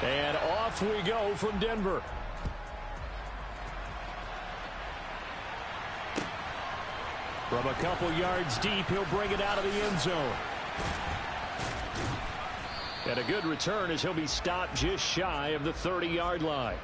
And off we go from Denver. From a couple yards deep, he'll bring it out of the end zone. And a good return as he'll be stopped just shy of the 30-yard line.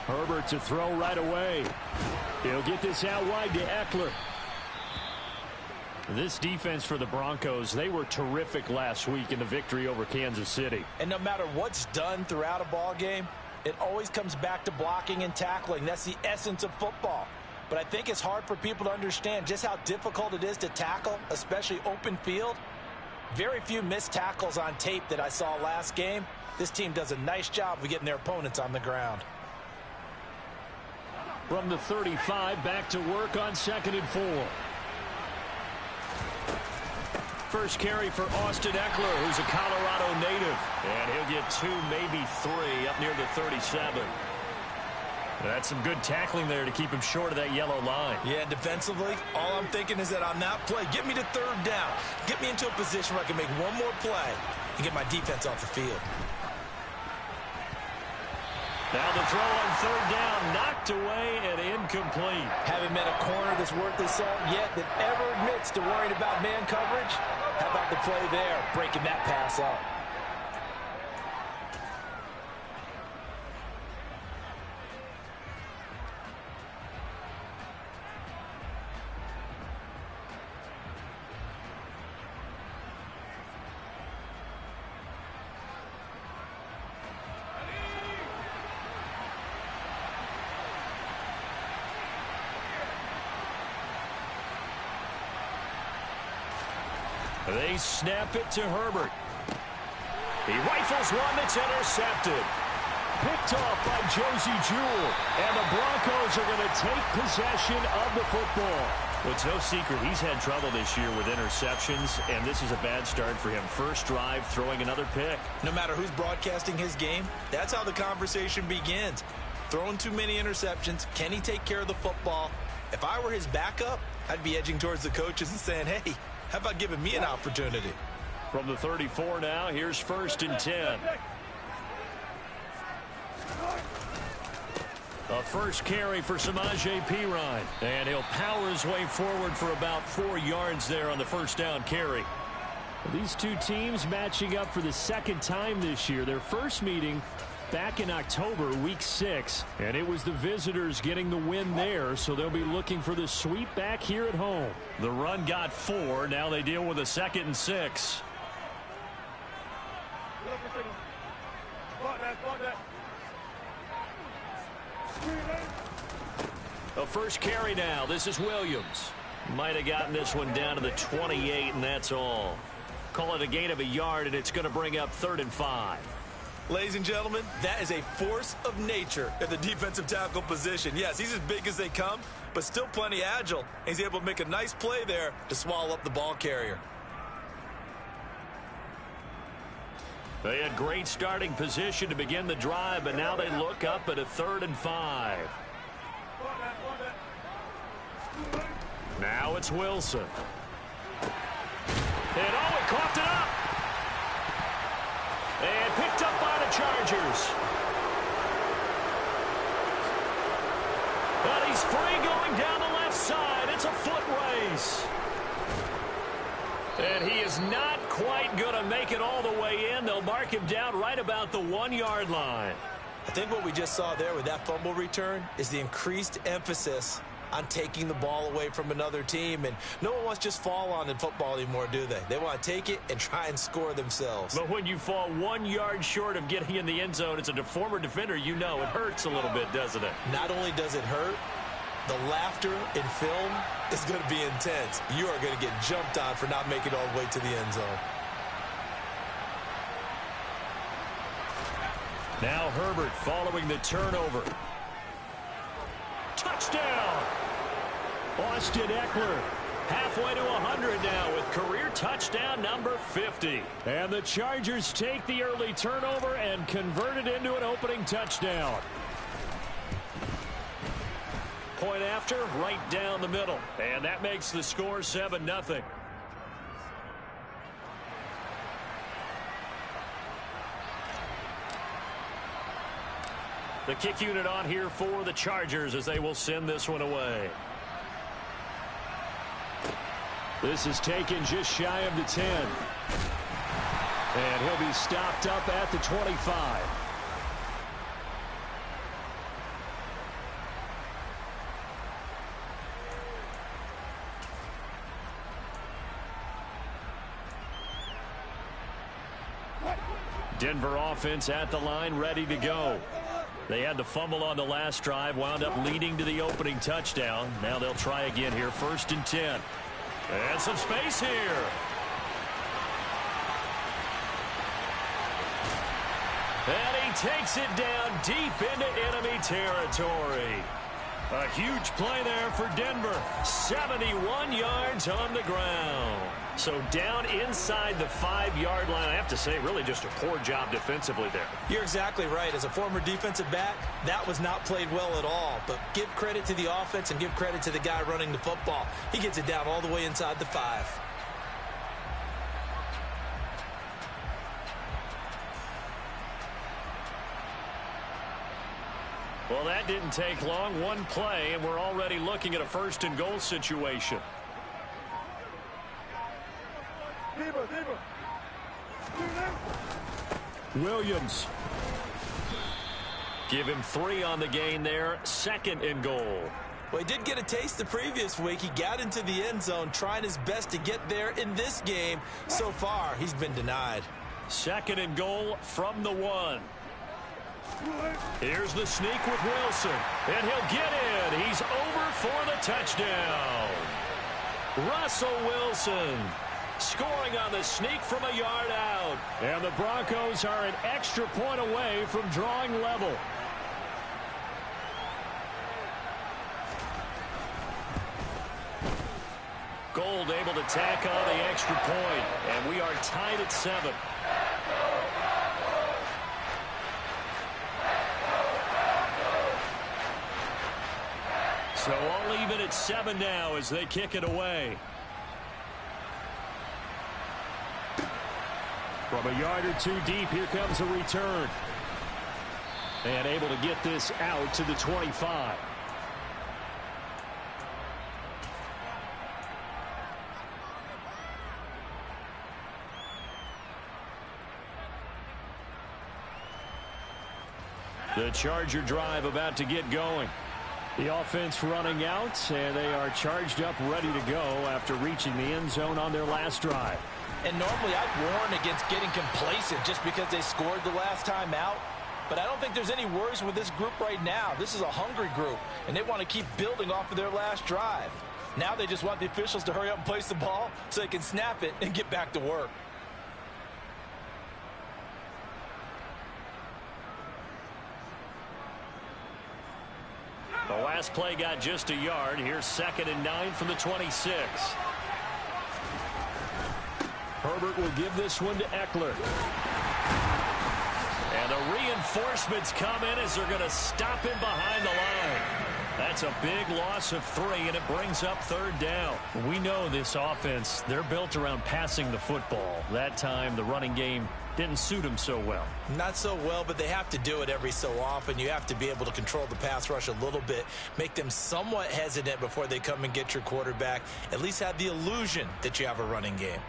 Herbert to throw right away. He'll get this out wide to Eckler. This defense for the Broncos, they were terrific last week in the victory over Kansas City. And no matter what's done throughout a ball game, it always comes back to blocking and tackling. That's the essence of football. But I think it's hard for people to understand just how difficult it is to tackle, especially open field. Very few missed tackles on tape that I saw last game. This team does a nice job of getting their opponents on the ground. From the 35, back to work on 2nd and 4. First carry for Austin Eckler, who's a Colorado native. And he'll get 2, maybe 3, up near the 37. That's some good tackling there to keep him short of that yellow line. Yeah, defensively, all I'm thinking is that on that play, get me to 3rd down. Get me into a position where I can make one more play and get my defense off the field. Now the throw on 3rd down, knocked away and incomplete. Haven't met a corner that's worth his salt yet that ever admits to worrying about man coverage. How about the play there, breaking that pass up? They snap it to Herbert. He rifles one that's intercepted. Picked off by Josie Jewell. And the Broncos are going to take possession of the football. Well, it's no secret he's had trouble this year with interceptions, and this is a bad start for him. First drive, throwing another pick. No matter who's broadcasting his game, that's how the conversation begins. Throwing too many interceptions, can he take care of the football? If I were his backup, I'd be edging towards the coaches and saying, hey, how about giving me an opportunity? From the 34 now, here's 1st and 10. A first carry for Samaje Perine. And he'll power his way forward for about 4 yards there on the first down carry. These two teams matching up for the 2nd time this year. Their first meeting back in October, week 6. And it was the visitors getting the win there, so they'll be looking for the sweep back here at home. The run got 4. Now they deal with a 2nd and 6. A first carry now. This is Williams. Might have gotten this one down to the 28, and that's all. Call it a gain of a yard, and it's going to bring up 3rd and 5. Ladies and gentlemen, that is a force of nature at the defensive tackle position. Yes, he's as big as they come, but still plenty agile. He's able to make a nice play there to swallow up the ball carrier. They had great starting position to begin the drive, but now they look up at a 3rd and 5. Now it's Wilson. And he coughed it up. And picked up by the Chargers. But he's free going down the left side. It's a foot race. And he is not quite going to make it all the way in. They'll mark him down right about the 1-yard line. I think what we just saw there with that fumble return is the increased emphasis on taking the ball away from another team. And no one wants to just fall on in football anymore, do they? They want to take it and try and score themselves. But when you fall 1 yard short of getting in the end zone as a former defender, you know it hurts a little bit, doesn't it? Not only does it hurt, the laughter in film is going to be intense. You are going to get jumped on for not making it all the way to the end zone. Now Herbert following the turnover. Touchdown! Austin Eckler. Halfway to 100 now with career touchdown number 50. And the Chargers take the early turnover and convert it into an opening touchdown. Point after, right down the middle. And that makes the score 7-0. The kick unit on here for the Chargers as they will send this one away. This is taken just shy of the 10. And he'll be stopped up at the 25. Denver offense at the line, ready to go. They had the fumble on the last drive, wound up leading to the opening touchdown. Now they'll try again here, 1st and 10. And some space here. And he takes it down deep into enemy territory. A huge play there for Denver. 71 yards on the ground. So down inside the 5-yard line. I have to say, really just a poor job defensively there. You're exactly right. As a former defensive back, that was not played well at all. But give credit to the offense and give credit to the guy running the football. He gets it down all the way inside the 5. Well, that didn't take long. One play, and we're already looking at a 1st and goal situation. Williams. Give him 3 on the gain there. 2nd and goal. Well, he did get a taste the previous week. He got into the end zone, trying his best to get there in this game. So far, he's been denied. 2nd and goal from the 1. Here's the sneak with Wilson. And he'll get in. He's over for the touchdown. Russell Wilson scoring on the sneak from a yard out. And the Broncos are an extra point away from drawing level. Gold able to tack on the extra point. And we are tied at 7. So all even at 7 now as they kick it away. From a yard or 2 deep, here comes a return. And able to get this out to the 25. The Charger drive about to get going. The offense running out, and they are charged up, ready to go after reaching the end zone on their last drive. And normally I'd warn against getting complacent just because they scored the last time out. But I don't think there's any worries with this group right now. This is a hungry group, and they want to keep building off of their last drive. Now they just want the officials to hurry up and place the ball so they can snap it and get back to work. The last play got just a yard. Here's 2nd and 9 from the 26. Herbert will give this one to Eckler. And the reinforcements come in as they're going to stop him behind the line. That's a big loss of 3, and it brings up 3rd down. We know this offense, they're built around passing the football. That time, the running game didn't suit them so well. Not so well, but they have to do it every so often. You have to be able to control the pass rush a little bit, make them somewhat hesitant before they come and get your quarterback. At least have the illusion that you have a running game.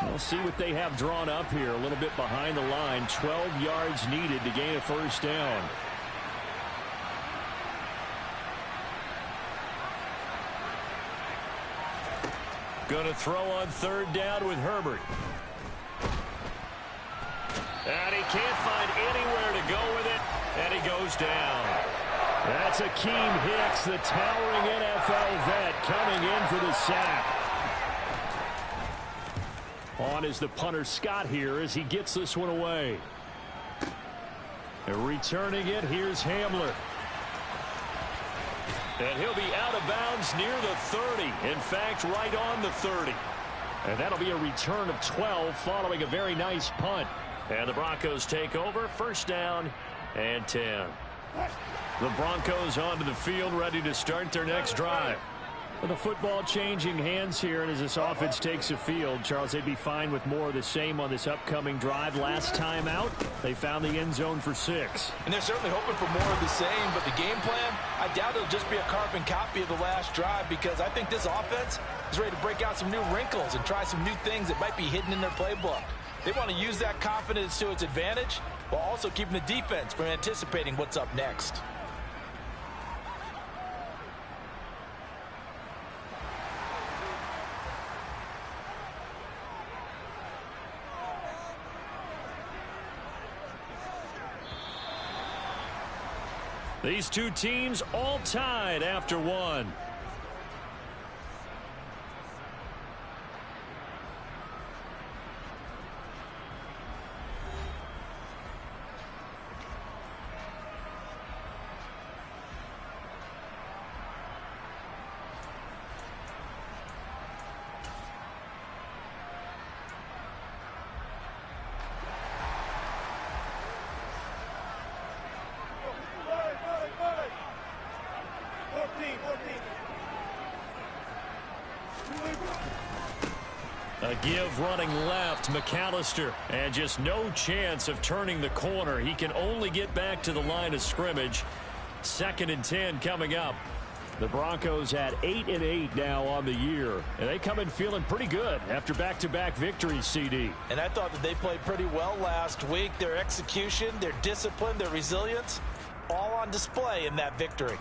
We'll see what they have drawn up here. A little bit behind the line. 12 yards needed to gain a 1st down. Going to throw on 3rd down with Herbert. And he can't find anywhere to go with it, and he goes down. That's Akeem Hicks, the towering NFL vet, coming in for the sack. On is the punter Scott here as he gets this one away. And returning it, here's Hamler. And he'll be out of bounds near the 30. In fact, right on the 30. And that'll be a return of 12 following a very nice punt. And the Broncos take over. First down and 10. The Broncos onto the field, ready to start their next drive. With the football changing hands here, and as this offense takes the field, Charles, they'd be fine with more of the same on this upcoming drive. Last time out, they found the end zone for 6. And they're certainly hoping for more of the same, but the game plan, I doubt it'll just be a carbon copy of the last drive, because I think this offense is ready to break out some new wrinkles and try some new things that might be hidden in their playbook. They want to use that confidence to its advantage while also keeping the defense from anticipating what's up next. These two teams all tied after one. A give running left, McAllister, and just no chance of turning the corner. He can only get back to the line of scrimmage. 2nd and 10 coming up. The Broncos at 8-8 now on the year, and they come in feeling pretty good after back-to-back victories, CD. And I thought that they played pretty well last week. Their execution, their discipline, their resilience, all on display in that victory.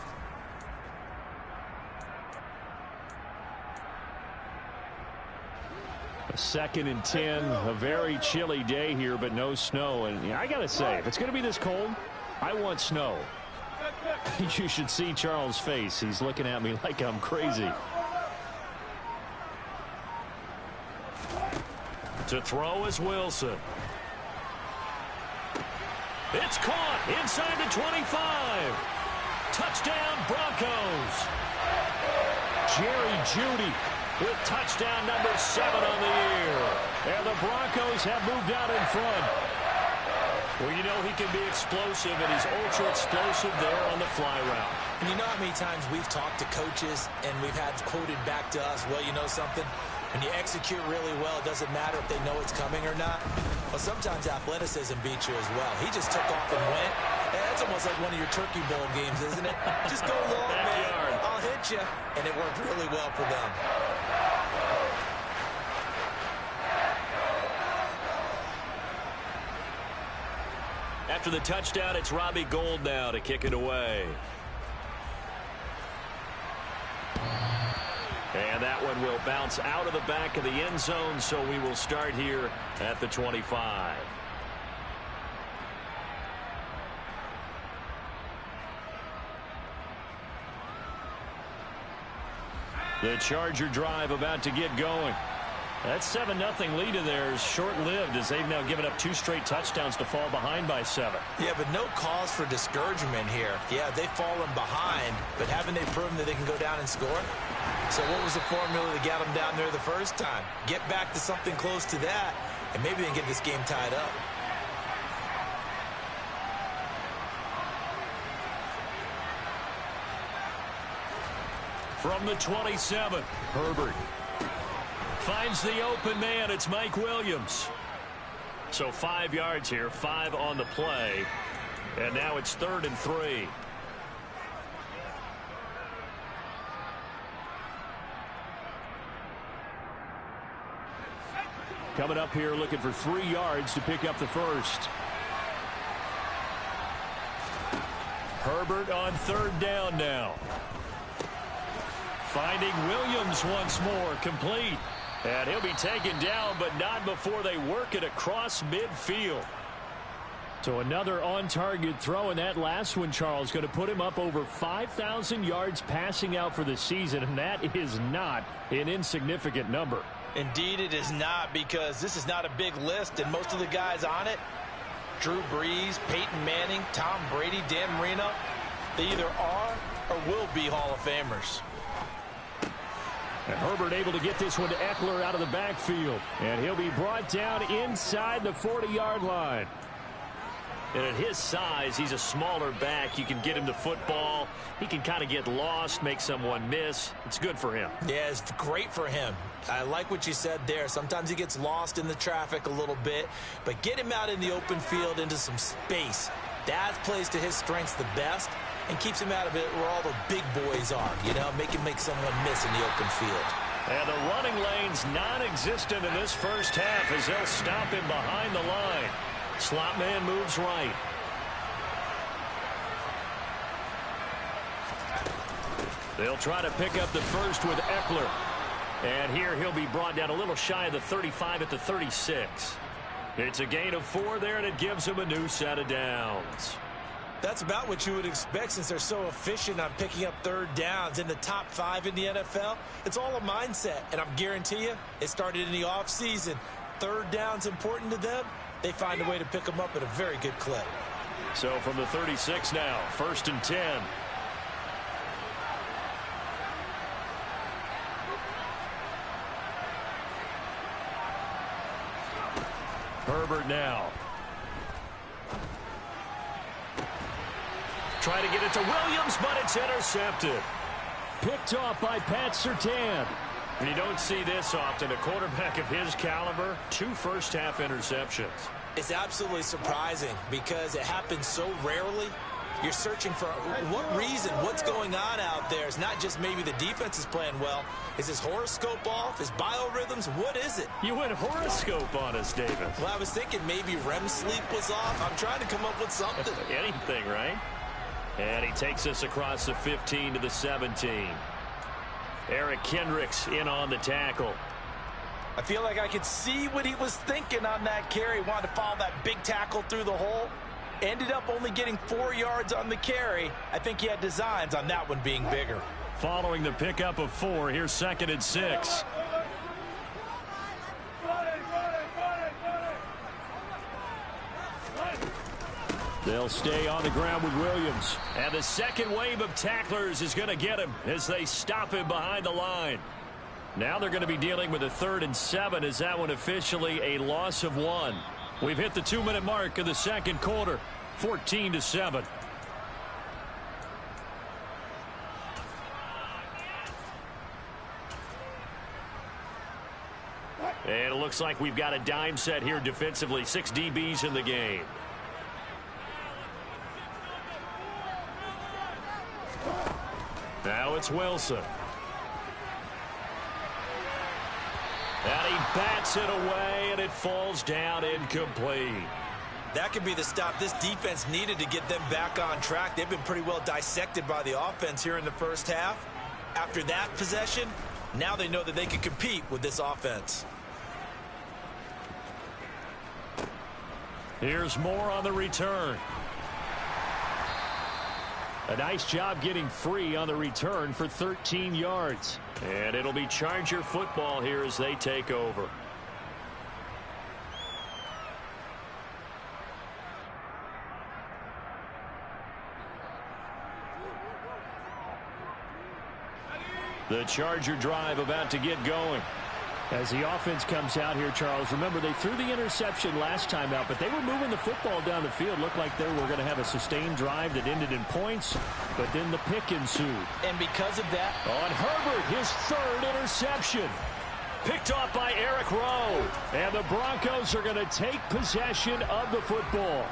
A 2nd and 10, a very chilly day here, but no snow. And I got to say, if it's going to be this cold, I want snow. You should see Charles' face. He's looking at me like I'm crazy. To throw is Wilson. It's caught inside the 25. Touchdown, Broncos. Jerry Jeudy with touchdown number 7 on the year. And the Broncos have moved out in front. Well, you know he can be explosive, and he's ultra-explosive there on the fly route. And you know how many times we've talked to coaches, and we've had quoted back to us, well, you know something? When you execute really well, it doesn't matter if they know it's coming or not. Well, sometimes athleticism beats you as well. He just took off and went. And that's almost like one of your Turkey Bowl games, isn't it? Just go long, man. I'll hit you. And it worked really well for them. After the touchdown, it's Robbie Gould now to kick it away. And that one will bounce out of the back of the end zone, so we will start here at the 25. The Charger drive about to get going. That 7-0 lead of theirs short-lived, as they've now given up 2 straight touchdowns to fall behind by 7. Yeah, but no cause for discouragement here. Yeah, they've fallen behind, but haven't they proven that they can go down and score? So what was the formula to get them down there the first time? Get back to something close to that, and maybe they can get this game tied up. From the 27, Herbert finds the open man. It's Mike Williams. So 5 yards here, 5 on the play. And now it's 3rd and 3. Coming up here looking for 3 yards to pick up the first. Herbert on 3rd down now. Finding Williams once more, complete. And he'll be taken down, but not before they work it across midfield. So another on-target throw, and that last one, Charles, going to put him up over 5,000 yards passing out for the season, and that is not an insignificant number. Indeed it is not, because this is not a big list, and most of the guys on it, Drew Brees, Peyton Manning, Tom Brady, Dan Marino, they either are or will be Hall of Famers. And Herbert able to get this one to Eckler out of the backfield. And he'll be brought down inside the 40-yard line. And at his size, he's a smaller back. You can get him the football. He can kind of get lost, make someone miss. It's good for him. Yeah, it's great for him. I like what you said there. Sometimes he gets lost in the traffic a little bit. But get him out in the open field into some space. That plays to his strengths the best and keeps him out of it where all the big boys are. You know, make him make someone miss in the open field. And the running lane's non-existent in this first half as they'll stop him behind the line. Slot man moves right. They'll try to pick up the first with Eckler. And here he'll be brought down a little shy of the 35 at the 36. It's a gain of 4 there, and it gives him a new set of downs. That's about what you would expect since they're so efficient on picking up third downs in the top 5 in the NFL. It's all a mindset, and I'm guarantee you it started in the offseason. Third down's important to them. They find a way to pick them up at a very good clip. So from the 36 now, 1st and 10. Herbert now. Try to get it to Williams, but it's intercepted. Picked off by Pat Surtain. And you don't see this often. A quarterback of his caliber, 2 first-half interceptions. It's absolutely surprising because it happens so rarely. You're searching for what reason, what's going on out there. It's not just maybe the defense is playing well. Is his horoscope off? His biorhythms? What is it? You went horoscope on us, David. Well, I was thinking maybe REM sleep was off. I'm trying to come up with something. Anything, right? And he takes us across the 15 to the 17. Eric Kendricks in on the tackle. I feel like I could see what he was thinking on that carry. Wanted to follow that big tackle through the hole. Ended up only getting 4 yards on the carry. I think he had designs on that one being bigger. Following the pickup of 4, here's 2nd and 6. They'll stay on the ground with Williams. And the second wave of tacklers is going to get him as they stop him behind the line. Now they're going to be dealing with a 3rd and 7 as that one officially a loss of 1. We've hit the 2-minute mark of the second quarter, 14-7. And it looks like we've got a dime set here defensively. 6 DBs in the game. Now it's Wilson. And he bats it away, and it falls down incomplete. That could be the stop this defense needed to get them back on track. They've been pretty well dissected by the offense here in the first half. After that possession, now they know that they can compete with this offense. Here's Moore on the return. A nice job getting free on the return for 13 yards. And it'll be Charger football here as they take over. The Charger drive about to get going. As the offense comes out here, Charles, remember they threw the interception last time out, but they were moving the football down the field. Looked like they were going to have a sustained drive that ended in points, but then the pick ensued. And because of that, on Herbert, his 3rd interception. Picked off by Eric Rowe. And the Broncos are going to take possession of the football.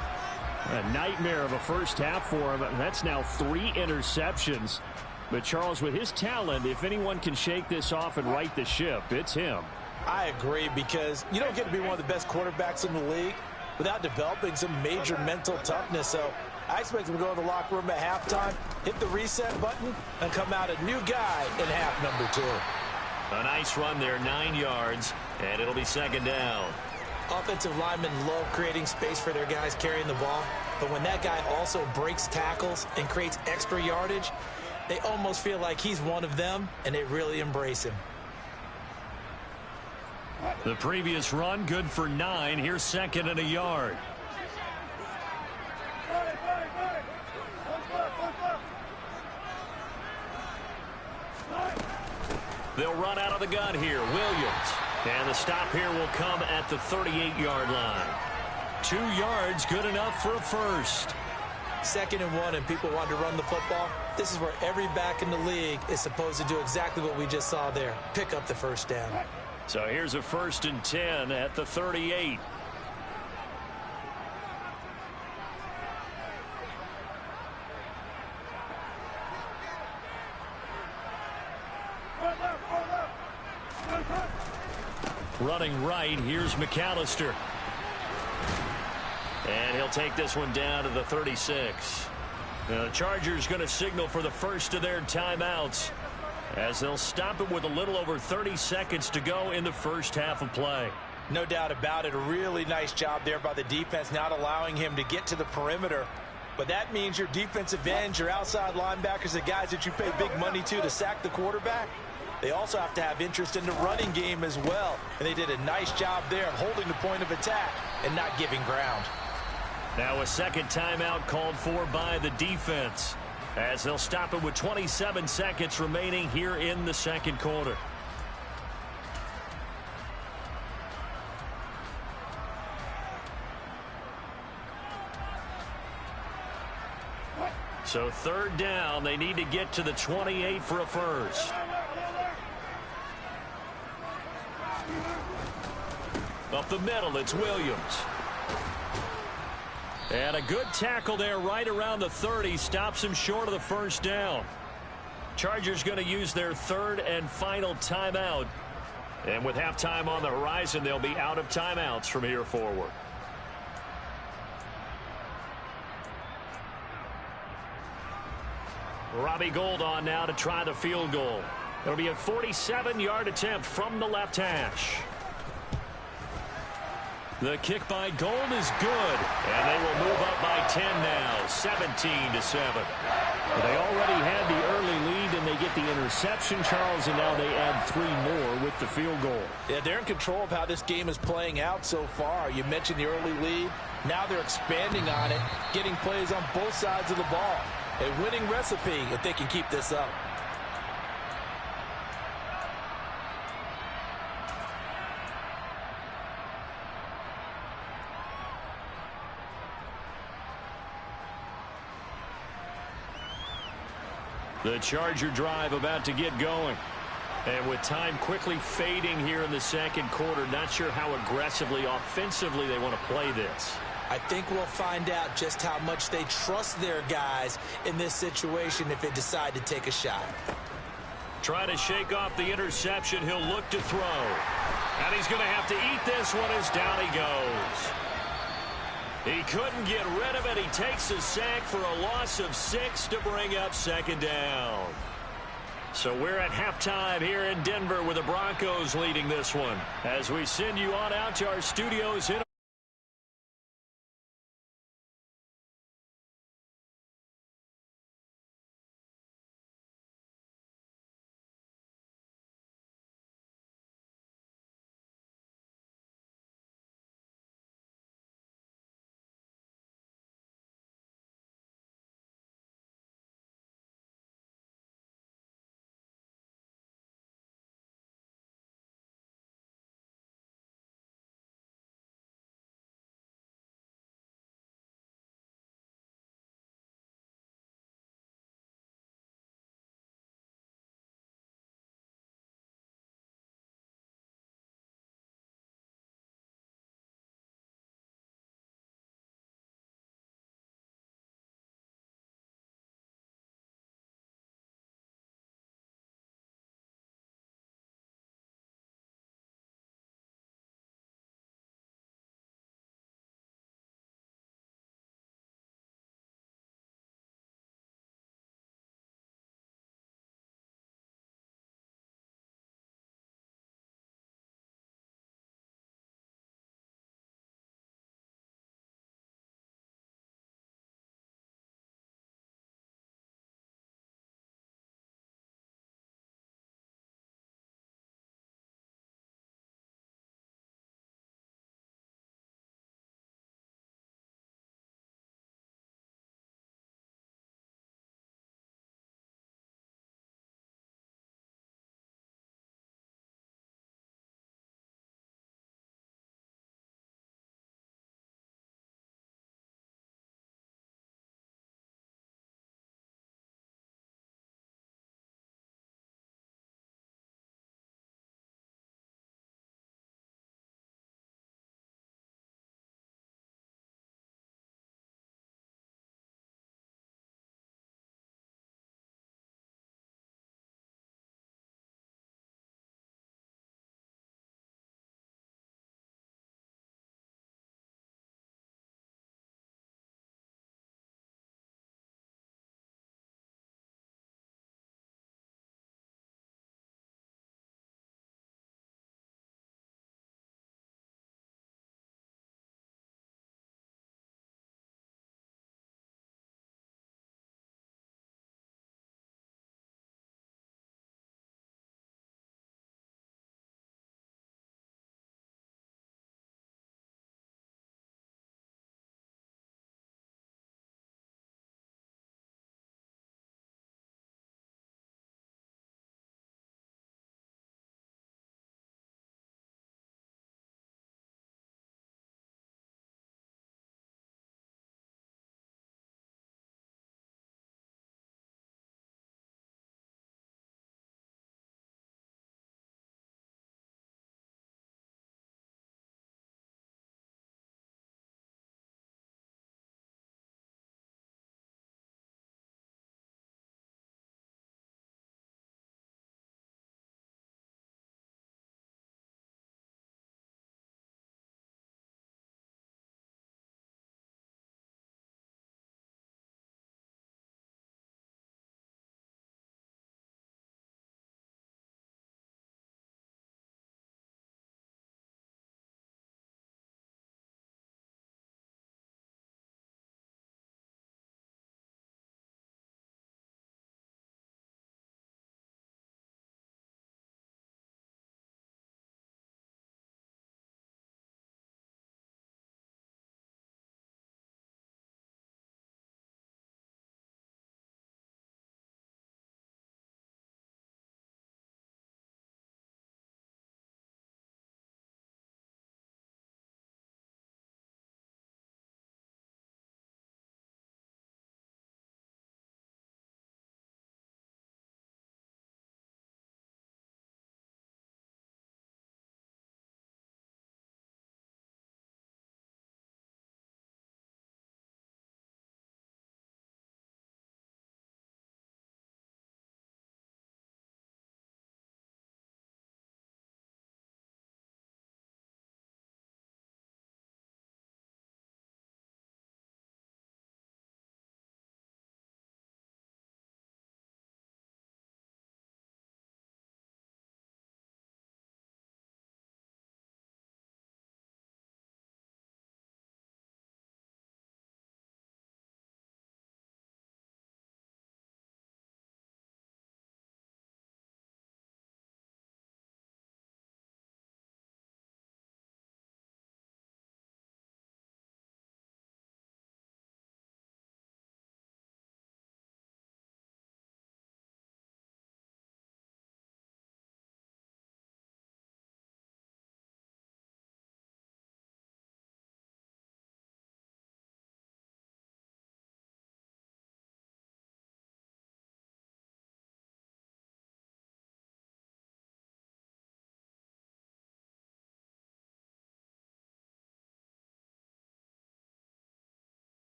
A nightmare of a first half for him. That's now 3 interceptions. But, Charles, with his talent, if anyone can shake this off and right the ship, it's him. I agree, because you don't get to be one of the best quarterbacks in the league without developing some major mental toughness. So I expect him to go in the locker room at halftime, hit the reset button, and come out a new guy in half number 2. A nice run there, 9 yards, and it'll be 2nd down. Offensive linemen love creating space for their guys carrying the ball, but when that guy also breaks tackles and creates extra yardage, they almost feel like he's one of them, and they really embrace him. The previous run, good for 9. Here's 2nd and a yard. They'll run out of the gun here. Williams. And the stop here will come at the 38-yard line. 2 yards, good enough for a first. 2nd and 1, and people want to run the football. This is where every back in the league is supposed to do exactly what we just saw there. Pick up the first down. So here's a 1st and 10 at the 38. Running right, here's McAllister. And he'll take this one down to the 36. Now, the Chargers going to signal for the first of their timeouts as they'll stop it with a little over 30 seconds to go in the first half of play. No doubt about it. A really nice job there by the defense, not allowing him to get to the perimeter. But that means your defensive ends, your outside linebackers, the guys that you pay big money to sack the quarterback, they also have to have interest in the running game as well. And they did a nice job there of holding the point of attack and not giving ground. Now a second timeout called for by the defense as they'll stop it with 27 seconds remaining here in the second quarter. So 3rd down, they need to get to the 28 for a first. Up the middle, it's Williams. And a good tackle there right around the 30. Stops him short of the first down. Chargers going to use their 3rd and final timeout. And with halftime on the horizon, they'll be out of timeouts from here forward. Robbie Gould on now to try the field goal. It'll be a 47-yard attempt from the left hash. The kick by Gould is good, and they will move up by 10 now, 17-7. They already had the early lead, and they get the interception, Charles, and now they add 3 more with the field goal. Yeah, they're in control of how this game is playing out so far. You mentioned the early lead. Now they're expanding on it, getting plays on both sides of the ball. A winning recipe if they can keep this up. The Charger drive about to get going. And with time quickly fading here in the second quarter, not sure how aggressively, offensively they want to play this. I think we'll find out just how much they trust their guys in this situation if they decide to take a shot. Trying to shake off the interception. He'll look to throw. And he's going to have to eat this one as down he goes. He couldn't get rid of it. He takes a sack for a loss of 6 to bring up 2nd down. So we're at halftime here in Denver with the Broncos leading this one as we send you on out to our studios in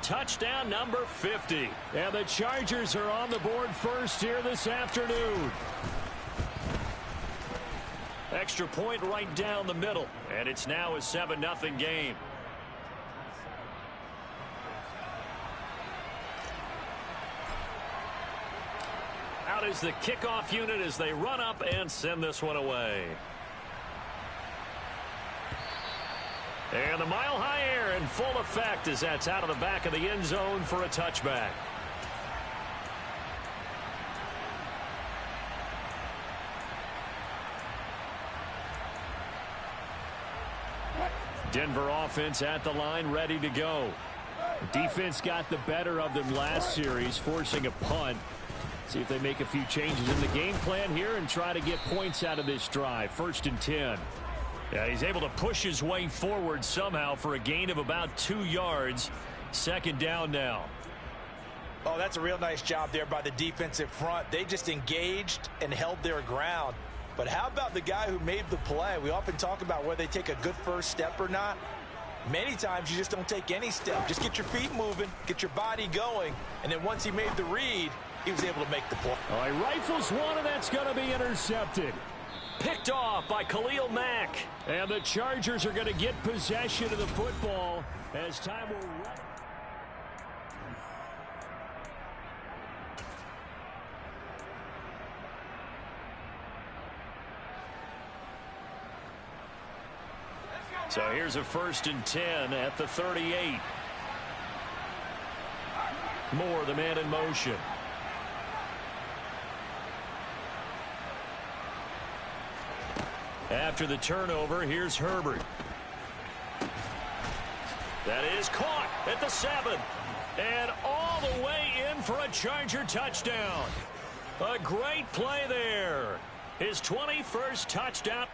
touchdown number 50. And the Chargers are on the board first here this afternoon. Extra point right down the middle. And it's now a 7-0 game. Out is the kickoff unit as they run up and send this one away. And the mile-high air in full effect as that's out of the back of the end zone for a touchback. Denver offense at the line, ready to go. Defense got the better of them last series, forcing a punt. See if they make a few changes in the game plan here and try to get points out of this drive. 1st and 10. Yeah, he's able to push his way forward somehow for a gain of about 2 yards. 2nd down now. Oh, that's a real nice job there by the defensive front. They just engaged and held their ground. But how about the guy who made the play? We often talk about whether they take a good first step or not. Many times you just don't take any step. Just get your feet moving, get your body going, and then once he made the read, he was able to make the play. All right, rifles one, and that's going to be intercepted. Picked off by Khalil Mack. And the Chargers are going to get possession of the football as time will run. So here's a 1st and 10 at the 38. Moore, the man in motion. After the turnover, here's Herbert. That is caught at the 7. And all the way in for a Charger touchdown. A great play there. His 21st touchdown.